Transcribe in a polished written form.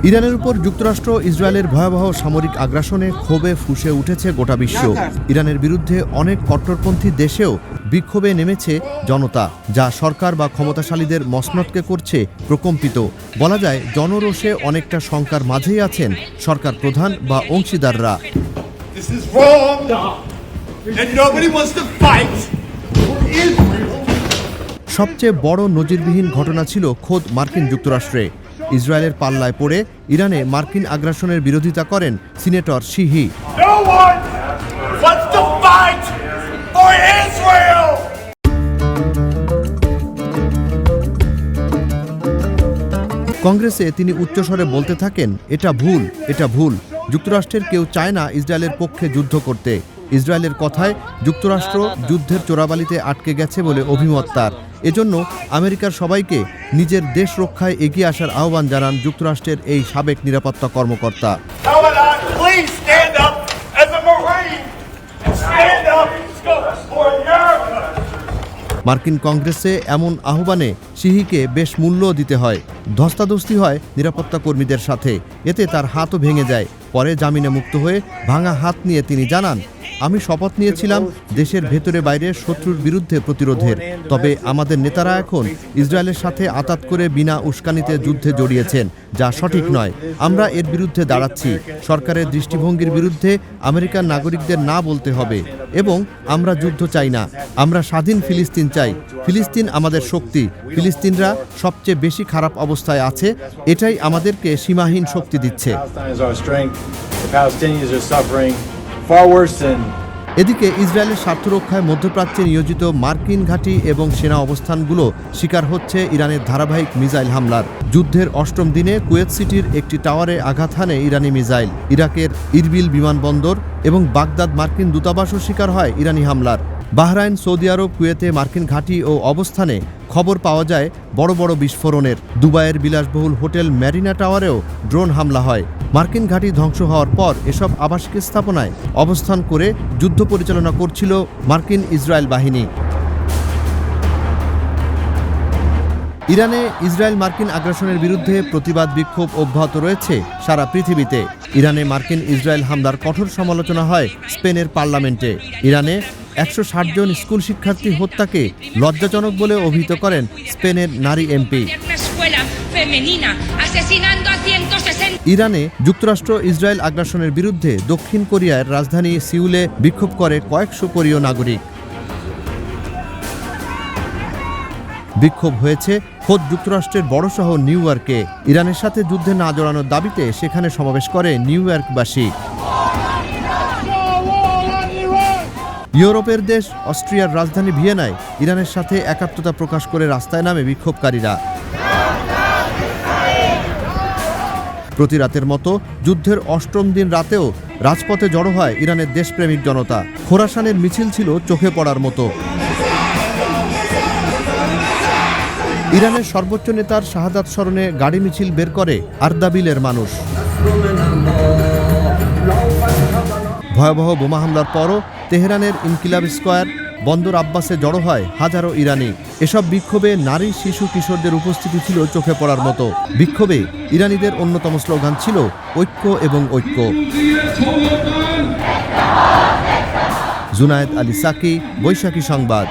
ইরানের উপর যুক্তরাষ্ট্র ইসরায়েলের ভয়াবহ সামরিক আগ্রাসনে ক্ষোভে ফুঁসে উঠেছে গোটা বিশ্ব। ইরানের বিরুদ্ধে অনেক কট্টরপন্থী দেশেও বিক্ষোভে নেমেছে জনতা, যা সরকার বা ক্ষমতাশালীদের মসনদকে করছে প্রকম্পিত। বলা যায় জনরোষে অনেকটা শঙ্কার মাঝেই আছেন সরকার প্রধান বা অংশীদাররা। সবচেয়ে বড় নজিরবিহীন ঘটনা ছিল খোদ মার্কিন যুক্তরাষ্ট্রে। ইসরায়েলের পাল্লায় পড়ে ইরানে মার্কিন আগ্রাসনের বিরোধিতা করেন সিনেটর শিহি। কংগ্রেসে তিনি উচ্চস্বরে বলতে থাকেন, এটা ভুল, এটা ভুল। যুক্তরাষ্ট্রের কেউ চায় না ইসরায়েলের পক্ষে যুদ্ধ করতে। ইসরায়েলের কথায় যুক্তরাষ্ট্র যুদ্ধের চোরাবালিতে আটকে গেছে বলে অভিমত তার। এজন্য আমেরিকার সবাইকে নিজের দেশ রক্ষায় এগিয়ে আসার আহ্বান জানান যুক্তরাষ্ট্রের এই সাবেক নিরাপত্তা কর্মকর্তা। মার্কিন কংগ্রেসে এমন আহ্বানে শিহিকে বেশ মূল্য দিতে হয়। ধস্তাধস্তি হয় নিরাপত্তা কর্মীদের সাথে, এতে তার হাতও ভেঙে যায়। পরে জামিনে মুক্ত হয়ে ভাঙা হাত নিয়ে তিনি জানান, আমি শপথ নিয়েছিলাম দেশের ভেতরে বাইরে শত্রুর বিরুদ্ধে প্রতিরোধের। তবে আমাদের নেতারা এখন ইসরায়েলের সাথে আঁতাত করে বিনা উস্কানিতে যুদ্ধে জড়িয়েছেন, যা সঠিক নয়। আমরা এর বিরুদ্ধে দাঁড়াচ্ছি। সরকারের দৃষ্টিভঙ্গির বিরুদ্ধে আমেরিকান নাগরিকদের না বলতে হবে এবং আমরা যুদ্ধ চাই না। আমরা স্বাধীন ফিলিস্তিন চাই। ফিলিস্তিন আমাদের শক্তি। ফিলিস্তিনরা সবচেয়ে বেশি খারাপ অবস্থায় আছে, এটাই আমাদেরকে সীমাহীন শক্তি দিচ্ছে। এদিকে ইসরায়েলের স্বার্থ রক্ষায় মধ্যপ্রাচ্যে নিয়োজিত মার্কিন ঘাঁটি এবং সেনা অবস্থানগুলো শিকার হচ্ছে ইরানের ধারাবাহিক মিসাইল হামলার। যুদ্ধের অষ্টম দিনে কুয়েত সিটির একটি টাওয়ারে আঘাত হানে ইরানি মিসাইল। ইরাকের ইরবিল বিমানবন্দর এবং বাগদাদ মার্কিন দূতাবাসও শিকার হয় ইরানি হামলার। বাহরাইন, সৌদি আরব, কুয়েতে মার্কিন ঘাঁটি ও অবস্থানে খবর পাওয়া যায় বড় বড় বিস্ফোরণের। দুবাইয়ের বিলাসবহুল হোটেল ম্যারিনা টাওয়ারেও ড্রোন হামলা হয়। মার্কিন ঘাঁটি ধ্বংস হওয়ার পর এসব আবাসিক স্থাপনায় অবস্থান করে যুদ্ধ পরিচালনা করছিল মার্কিন ইসরায়েল বাহিনী। ইরানে ইসরায়েল মার্কিন আগ্রাসনের বিরুদ্ধে প্রতিবাদ বিক্ষোভ অব্যাহত রয়েছে সারা পৃথিবীতে। ইরানে মার্কিন ইসরায়েল হামলার কঠোর সমালোচনা হয় স্পেনের পার্লামেন্টে। ইরানে 160 জন স্কুল শিক্ষার্থী হত্যাকে লজ্জাজনক বলে অভিহিত করেন স্পেনের নারী এমপি। ইরানে যুক্তরাষ্ট্র ইসরায়েল আগ্রাসনের বিরুদ্ধে দক্ষিণ কোরিয়ার রাজধানী সিউলে বিক্ষোভ করে কয়েকশো কোরীয় নাগরিক। বিক্ষোভ হয়েছে খোদ যুক্তরাষ্ট্রের বড় শহর নিউ ইয়র্কে। ইরানের সাথে যুদ্ধে না জড়ানোর দাবিতে সেখানে সমাবেশ করে নিউ ইয়র্কবাসী। ইউরোপের দেশ অস্ট্রিয়ার রাজধানী ভিয়েনায় ইরানের সাথে একাত্মতা প্রকাশ করে রাস্তায় নামে বিক্ষোভকারীরা। প্রতি রাতের মতো যুদ্ধের অষ্টম দিন রাতেও রাজপথে জড়ো হয় ইরানের দেশপ্রেমিক জনতা। খোরাসানের মিছিল ছিল চোখে পড়ার মতো। ইরানের সর্বোচ্চ নেতার শাহাদাত স্মরণে গাড়ি মিছিল বের করে আরদাবিলের মানুষ। ভয়াবহ বোমা হামলার পরও তেহরানের ইনকিলাব স্কয়ার, বন্দর আব্বাসে জড়ো হয় হাজারো ইরানি। এসব বিক্ষোভে নারী, শিশু, কিশোরদের উপস্থিতি ছিল চোখে পড়ার মতো। বিক্ষোভে ইরানিদের অন্যতম স্লোগান ছিল ঐক্য এবং ঐক্য। জুনায়েদ আলী সাকি, বৈশাখী সংবাদ।